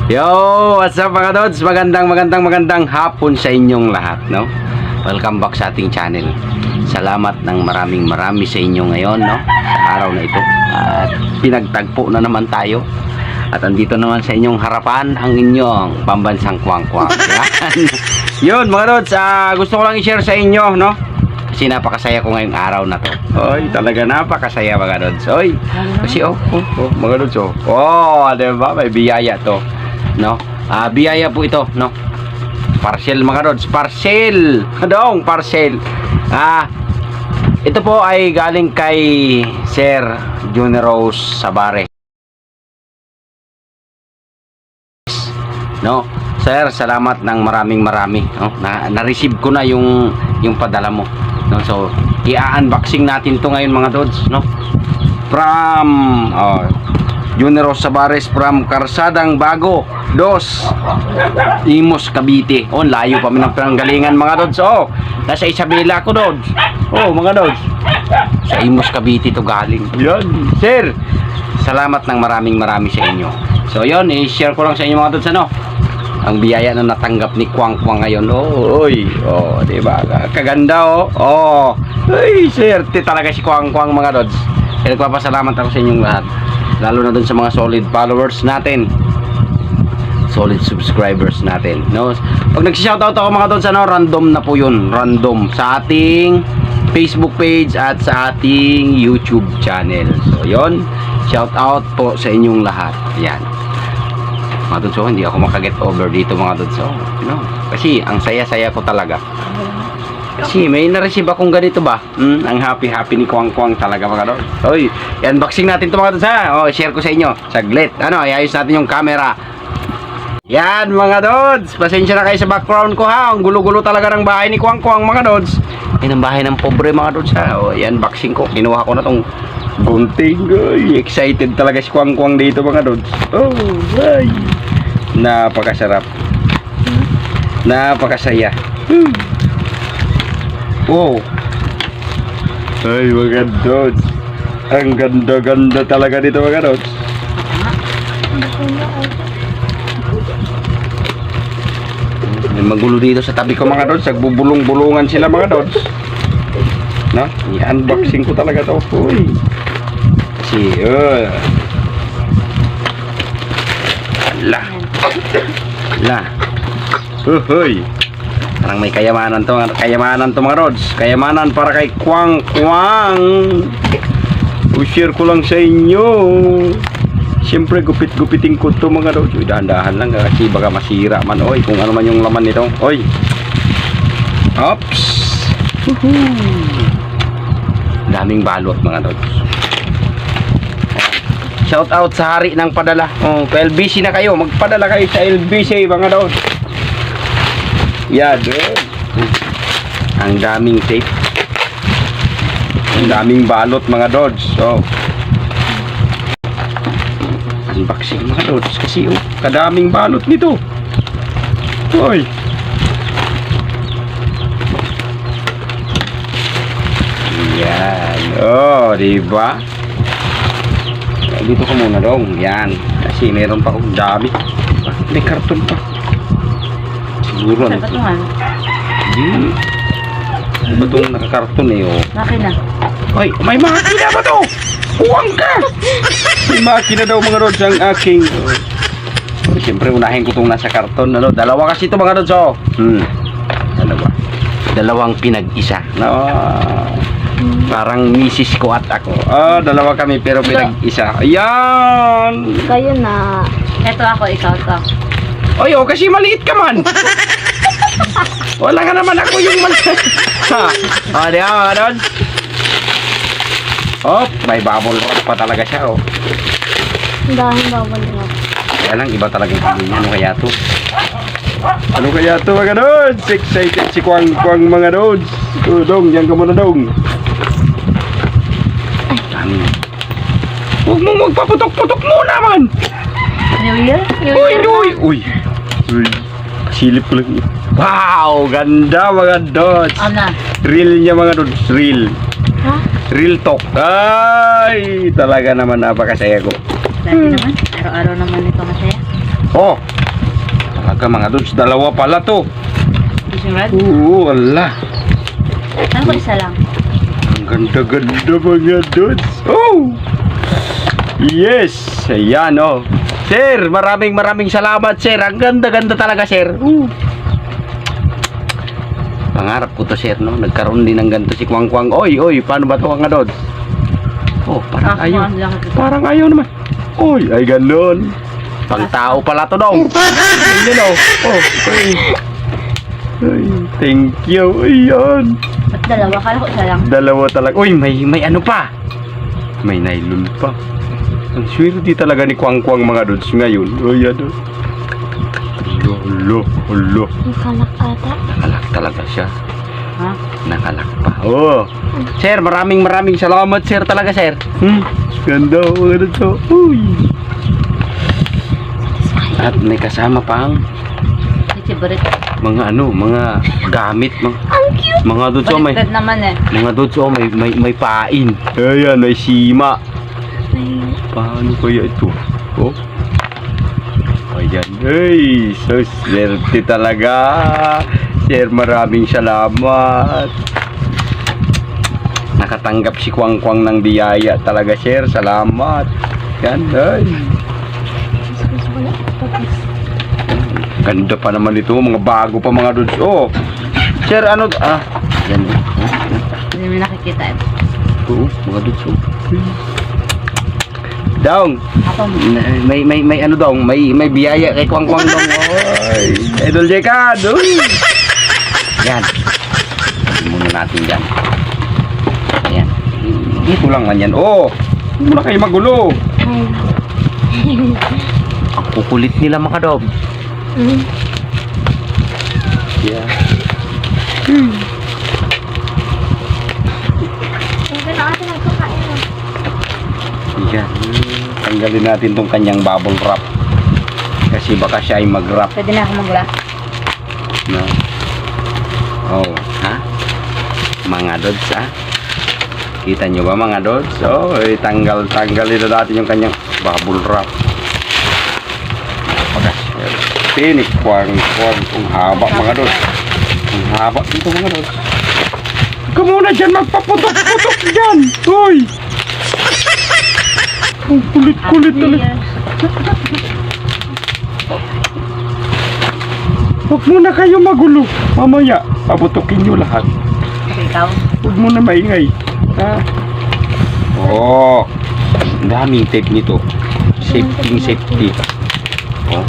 Yo, what's up mga Dods? Magandang hapon sa inyong lahat, no? Welcome back sa ating channel. Salamat ng marami sa inyo ngayon, no? Sa araw na ito. At pinagtagpo na naman tayo. At andito naman sa inyong harapan ang inyong pambansang kwang-kwang. Yun mga Dods, gusto ko lang i-share sa inyo, no? Kasi napakasaya ko ngayong araw na to. Oy, talaga napakasaya mga Dods. Oy, kasi mga Dods, diba? May biyaya to, no? Biyaya po ito, no? Parcel mga Dods, parcel. Parcel. Ito po ay galing kay Sir Juneros Sabares. No? Sir, salamat ng marami, no? Na-receive ko na yung padala mo, no? So, i-unboxing natin to ngayon mga Dods, no? From Juneros Sabares, from Karsadang Bago Dos, Imus, Cavite. Layo pa ng pinanggalingan mga Dods. Nasa Isabela ko, Dods. Mga Dods, sa Imus, Cavite to galing. Yan, sir, salamat ng marami sa inyo. So yun, i-share ko lang sa inyo mga Dods, ano, ang biyaya na natanggap ni Kwang-Kwang ngayon. Diba? Kaganda, Ay, sir, talaga si Kwang-Kwang mga Dods. Kaya nagpapasalamat ako sa inyong lahat, lalo na dun sa mga solid followers natin, solid subscribers natin, no? Pag nag-shoutout ako mga Dods, ano, random na po yun, random sa ating Facebook page at sa ating YouTube channel. So yun, shoutout po sa inyong lahat. Yan mga Dods, hindi ako makaget over dito mga Dods, no? Kasi ang saya-saya ko talaga. Kasi may na-receive akong ganito ba? Ang happy ni Kwang-Kwang talaga mga Dods. I-unboxing natin ito mga Dods, ha? Share ko sa inyo. Saglit. Iayos natin yung camera. Yan mga Dods. Pasensya na kayo sa background ko, ha? Ang gulo-gulo talaga ng bahay ni Kwang-Kwang mga Dods. Yan ang bahay ng pobre mga Dods, ha? I-unboxing ko. Kinuha ko na tong gunting. Excited talaga si Kwang-Kwang dito mga Dods. Ay. Napakasarap. Napakasaya. Ay mga Dods, ang ganda talaga dito mga Dods. May magulo dito sa tabi ko mga Dods. Nagbubulong-bulungan sila mga Dods, no? I-unboxing ko talaga to. Kasi parang may kayamanan to mga Dods. Kayamanan para kay Kwang-Kwang. Share ko lang sa inyo. Siyempre gupit-gupitin ko to mga Dods. Dahan-dahan lang kasi baka masira man kung ano man yung laman nito. Oops. Daming balot mga Dods. Shout out sa hari ng padala. Kung LBC na kayo, magpadala kayo sa LBC mga Dods. Yan, ang daming tape, ang daming balot mga Dods. Unboxing mga Dods kasi kadaming balot nito. Yan, diba? Dito ko muna dong. Yan, kasi meron pa akong dami. May karton pa. Siguro ano? Hindi. Ano ba itong nakakarton Makina. May makina ba ito? Huwag ka! May makina daw mga Dods ang aking. Siyempre unahin ko itong nasa karton. Dalawa kasi ito mga Dods. Dalawang pinag-isa. Parang misis ko at ako. Dalawa kami pero pinag-isa. Ayan! Kayo na. Ito ako, ikaw to. Kasi maliit ka man. Wala ka naman, ako yung maliit. Di ba mga Dods? May bubble wrap pa talaga siya. Dahil bubble wrap. Kaya lang, iba talaga yung pagin niya. Ano kaya to mga Dods? Excited si Kwang-Kwang mga Dods. Dong, yan ka muna dong. Huwag mong magpaputok-putok muna man. New Year? Uy. Silip ko lang. Wow, ganda mga Dods. Real niya mga Dods, real. Real talk. Ay, talaga naman napakasaya ko. Dati naman, araw-araw naman ito masaya. Oh, talaga mga dudes, dalawa pala to. Fishing rod? Oo, ala. Ano ko isa lang? Ang ganda-ganda mga dudes. Oh! Yes! Ayan, oh. Sir, maraming salamat, sir. Ang ganda-ganda talaga, sir. Pangarap ko to, sir, no? Nagkaroon din ng ganito si Kwang Kwang. Oy, paano ba to mga dudes? Oh, parang ayaw. Parang ayaw naman. Oy, ay ganun. Pang tao pala to daw. Ayun, oh. Oh, ay. Ay, thank you. Ayan. At dalawa, kala ko isa lang. Dalawa talaga. Uy, may ano pa. May nylon pa. Ang swerte talaga ni Kwang Kwang mga dudes ngayon. Uy, ano. Ulo. Nakalak ata. Nakalak talaga siya. Ha? Nakalak pa. Oh. Sir, maraming salamat, sir, talaga, sir. Ganda mga dudes. Oh. Uy. At may kasama pang Favorite. mga gamit, Ang cute! mga dudes, oh, may Baliktad naman eh. mga dudes, oh, may pain. Ayan, may sima. Paano kaya ito? Oh. Ayan. Ay, so swerte talaga. Sir, maraming salamat. Nakatanggap si Kwang Kwang ng biyaya talaga, sir. Salamat. Yan, ay. Ganda pa naman ito, mga bago pa mga dudes. Oh. Sir, ano? Yan. Hindi mo nakikita eh. Oo, mga dudes. Oh. Dong. Ako mo. May ano daw, may biyaya kay Kwang Kwang dong. Oy, Idol Jekad. Yan. Muna natin yan. Yan. Dito lang man yan. Oh, hindi mo na kayo magulo. Ang kukulit nila mga dob. Yeah. Yan. Tanggalin natin tong kanyang bubble wrap. Kasi baka siya ay mag-wrap. Pwede na ako magla. No? Oh, ha? Mga dods, ha? Kita nyo ba mga dods? Oh, tanggalin na natin yung kanyang bubble wrap. Tinik, Kwang. Ang haba mga dods. Ang haba dito mga dods. Huwag ka muna dyan magpaputok-putok dyan. Uy! Ang kulit-kulit talaga. Huwag muna kayo magulo. Mamaya, paputokin nyo lahat. Ikaw? Huwag muna maingay. Ha? Oh, ang daming tape nito. Safety. Oh.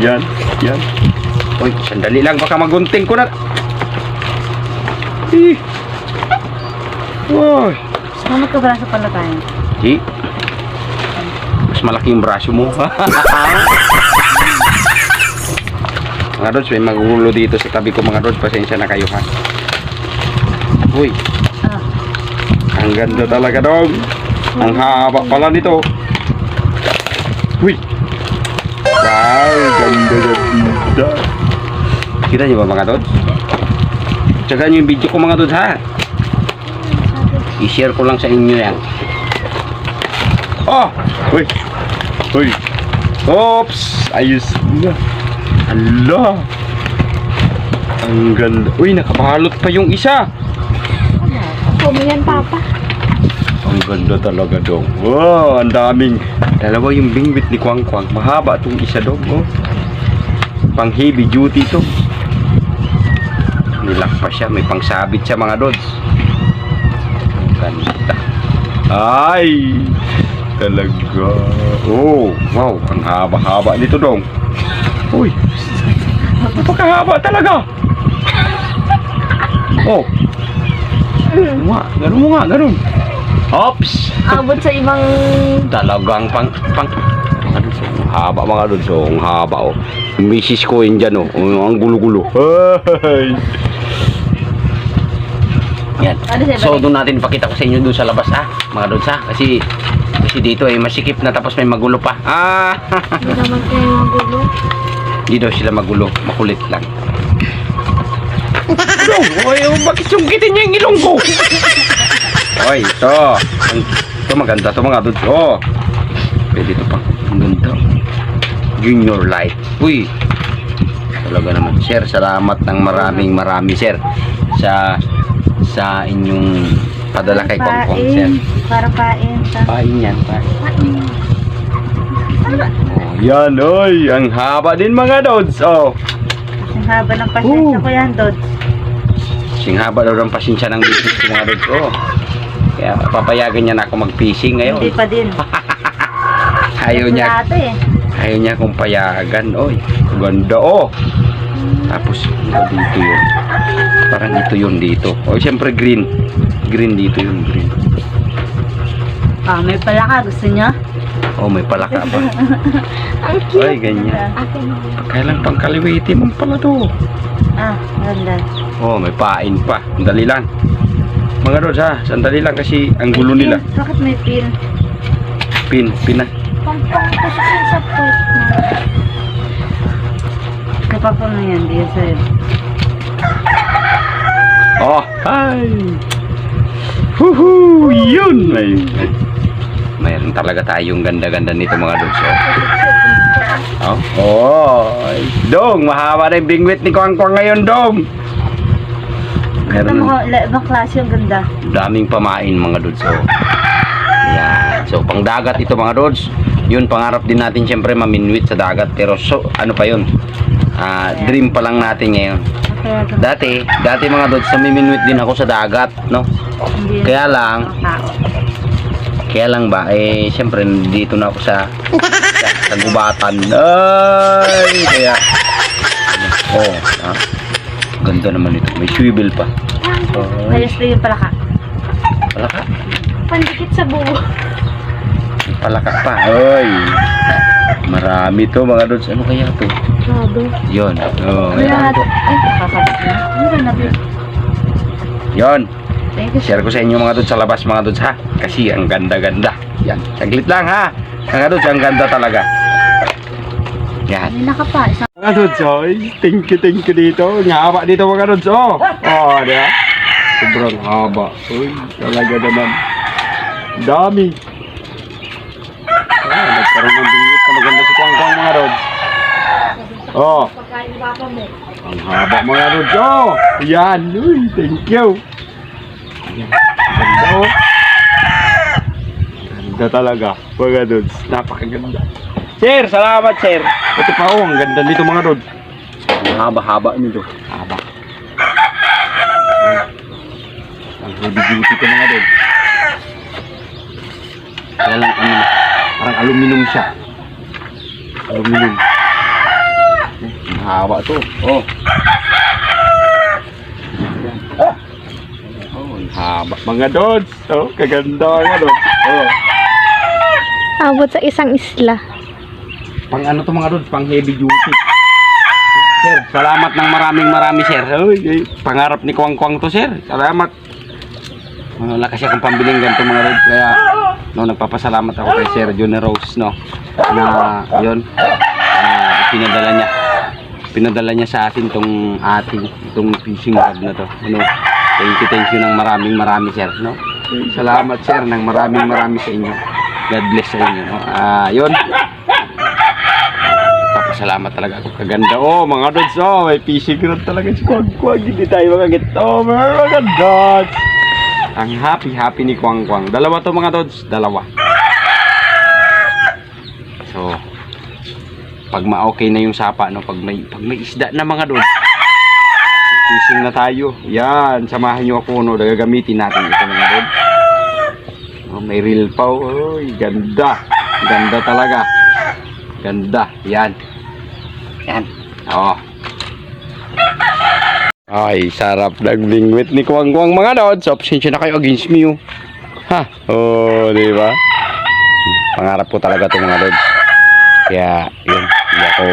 Yan. Uy, sandali lang. Baka magunting ko na. Uy. Saan magkabraso pala tayo? Mas malaki yung braso mo. Mga dods, may magulo dito sa tabi ko mga dods. Pasensya na kayo, ha. Uy. Ang ganda talaga dong. Ang haba pala nito. Uy. Wow, ganda. Kita nyo ba mga dods? Tsaga nyo yung video ko mga dods, ha. I-share ko lang sa inyo yan. Oh! Uy! Oops! Ayos na. Hala! Ang ganda. Uy, nakabalot pa yung isa. Ako mo yan, Papa. Ang ganda talaga dong. Wow, ang daming. Dalawa yung bingwit ni Kwang Kwang. Mahaba itong isa dong. Oh. Pang heavy duty to. Nilak pa siya. May pangsabit siya mga dods. Ang ganda. Ay! Talaga. Oh, wow. Ang haba-haba nito dong. Uy! Napakahaba talaga. Oh! Ganun mo nga. Ops! Abot sa ibang... Talagang pang haba mga dods. Oh, ang haba oh. Yung misis ko yun dyan oh. Ang gulo-gulo. Ay! Yan. So doon natin pakita ko sa inyo doon sa labas mga dods kasi dito ay masikip na tapos may magulo pa. Hindi naman kayo magulo. Hindi daw sila magulo, makulit lang. Oy, bakit sungkitin niya yung ilong ko? Oy, ito maganda to mga dods. Oh. Pwede ito pa. Ang ganda. Junior Light. Uy, talaga naman sir, salamat ng marami sir sa inyong padala kay Kwangkwang sir. Para pain. Pain yan, pain. Oh, yan oy, ang haba din mga Dods. Oh, Ang haba ng pasyensya ko yan, Dod. sing haba daw ng pasensya ng business ko mga Dods. Oh, kaya papayagan niya na ako mag-fishing ngayon. Hindi pa din. Ayaw niya. Lato eh. Ayaw niya kung payagan. Oy, ganda oh. Tapos dito yun. Parang ito yun dito. O siyempre green. Green dito yun, green. May pala ka. Gusto niya? Oh, may palaka pa. Ang cute. Ay, ganyan. Kailang pang kaliwiti mo pala to. Ganda. Oh, may pain pa. Sandali lang. Mga Rods ha, sandali lang kasi ang gulo nila. Bakit may pin? Pin na. Pampang kasi sa pot na. Kapapang na yan. Di yan sa'yo. Oh, hi! Huhu! Yun! Mayroon talaga tayong ganda-ganda nito mga Dods. Oh, Dong! Mahaba na yung bingwit ni Kwangkwang ngayon, Dong! Ito mo, ibang klase yung ganda. Daming pamain mga Dods. Yan. So, pang dagat ito mga Dods. Yun, pangarap din natin siyempre maminwit sa dagat. Pero ano pa yun? Dream pa lang natin ngayon. Dati mga Dods, namiminwit din ako sa dagat, no? Kaya lang ba, siyempre dito na ako sa gubatan. Ay, kaya ganda naman ito. May swivel pa. Ayos na yung palaka. Palaka? Pandikit sa buo. May palaka pa. Oy. Marami to mga Dods. Ano kaya to? Grabe. Yun. Lahat. Ay, kakasas na. Ano na? Yun. Thank you. Share ko sa inyo mga Dods sa labas mga Dods ha. Kasi ang ganda-ganda. Yan. Saglit lang ha. Mga Dods, ang ganda talaga. Yan. May nakapa. Isang Mga Dods, thank you dito. Ang haba dito mga Dods, diba? Sobrang haba. Uy, talaga naman. Dami. Nagkaroon ng bingit na maganda si Kwangkwang mga Dods. pagkain papa mo. Ang haba mga Dods, yan. Uy, thank you. Ayan, ganda Ganda talaga, mga Dods. Napakaganda. Sir, salamat sir. Ito pa ang ganda nito mga Dods. Ang haba-haba nito. Haba. Ang heavy duty ko mga Dods. Kaya lang parang aluminum siya. Aluminum. Ang haba to. Ang haba mga Dods. Kaganda mga Dods. Abot sa isang isla. Pang ano to mga Dods, pang heavy duty. Sir, salamat ng marami sir. Pangarap ni Kwangkwang to sir. Salamat. Wala kasi akong pambiling ganito mga Dods. Kaya nagpapasalamat ako kay Sir Rose na yun, pinadala niya sa atin itong fishing rod na to. Thank you ng marami sir. Salamat sir ng marami sa inyo. God bless sa inyo. Yun. Papasalamat talaga ako. Kaganda. Mga Dods. May fishing rod talaga si Kwangkwang. Hindi tayo makagit. Mga Dods. Ang happy ni Kwangkwang. Dalawa to mga Dods. Dalawa. So, pag ma-okay na yung sapa, pag may isda na mga Dods, fishing na tayo. Yan. Samahan nyo ako. Gagamitin natin ito mga Dods. May reel pa. Ganda. Ganda talaga. Ganda. Yan. Ay, sarap ng bingwit ni Kwangkwang mga Dods. Absensya na kayo against me. Di ba? Pangarap ko talaga ito mga Dods. Kaya, yun. Hindi ako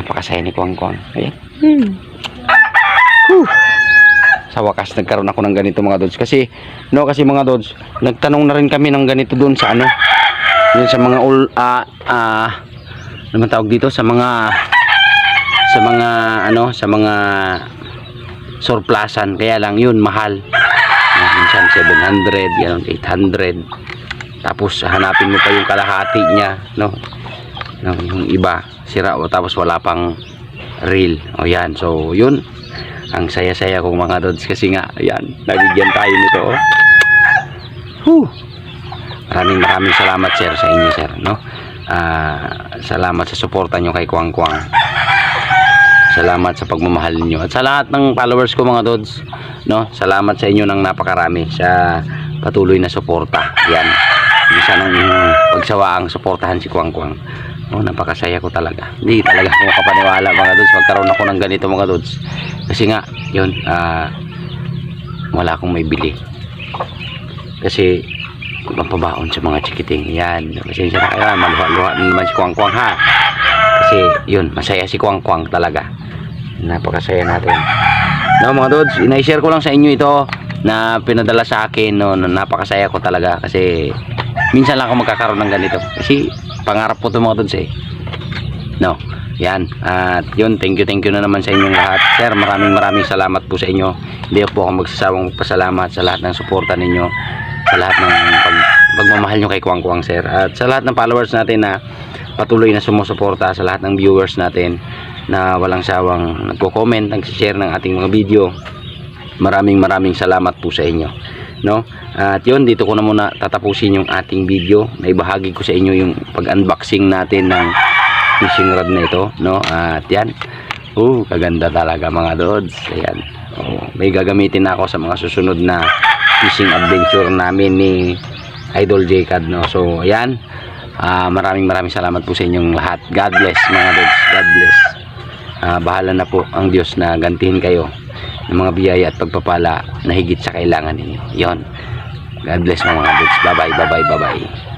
napakasaya ni Kwangkwang. Ayan. Sa wakas, nagkaroon ako ng ganito mga Dods. Kasi mga Dods, nagtanong na rin kami ng ganito doon sa yun sa mga naman tawag dito sa mga surplusan, kaya lang yun mahal. Minsan 700, yan 800. Tapos hanapin mo pa yung kalahati niya, No, yung iba sira o tapos wala pang reel. O yan, so yun ang saya-saya kong mga Dods kasi nga ayan, nabigyan tayo nito. Oh. Maraming salamat sir sa inyo sir, no? Salamat sa suporta nyo kay Kwang Kwang. Salamat sa pagmamahal niyo at sa lahat ng followers ko mga Dods, no? Salamat sa inyo ng napakarami sa patuloy na suporta. Yan. Hindi sanang pagsawaang suportahan si Kwang Kwang. Oh, napakasaya ko talaga. Hindi talaga ako kapaniwala mga Dods magkaroon ako ng ganito mga Dods. Kasi nga, yun, wala akong may bili. Kasi pampabaon sa mga chikiting. Yan. Pasensya na kayo. Maluha-luha na naman si Kwang Kwang ha. Kasi yun, masaya si Kwang Kwang talaga. Napakasaya natin. No mga Dods, ina-share ko lang sa inyo ito na pinadala sa akin. No, napakasaya ko talaga kasi minsan lang ako magkakaroon ng ganito. Kasi pangarap ko ito mga Dods eh. No, yan. At yun, thank you na naman sa inyong lahat. Sir, maraming salamat po sa inyo. Hindi po ako magsasawang pasalamat sa lahat ng suporta ninyo, sa lahat ng pagmamahal nyo kay Kwang Kwang sir. At sa lahat ng followers natin na patuloy na sumusuporta, sa lahat ng viewers natin na walang sawang nagko-comment, nag-share ng ating mga video. Maraming salamat po sa inyo. No? At yun, dito ko na muna tatapusin yung ating video. Naibahagi ko sa inyo yung pag-unboxing natin ng fishing rod na ito, no? At yan. Kaganda talaga mga Dods. Ayan. May gagamitin na ako sa mga susunod na fishing adventure namin ni Idol J-Cad, no? So, ayan. Maraming salamat po sa inyong lahat. God bless mga Dods. God bless. Bahala na po ang Diyos na gantihin kayo ng mga biyaya at pagpapala na higit sa kailangan ninyo. Yon. God bless mga Dods. Bye bye.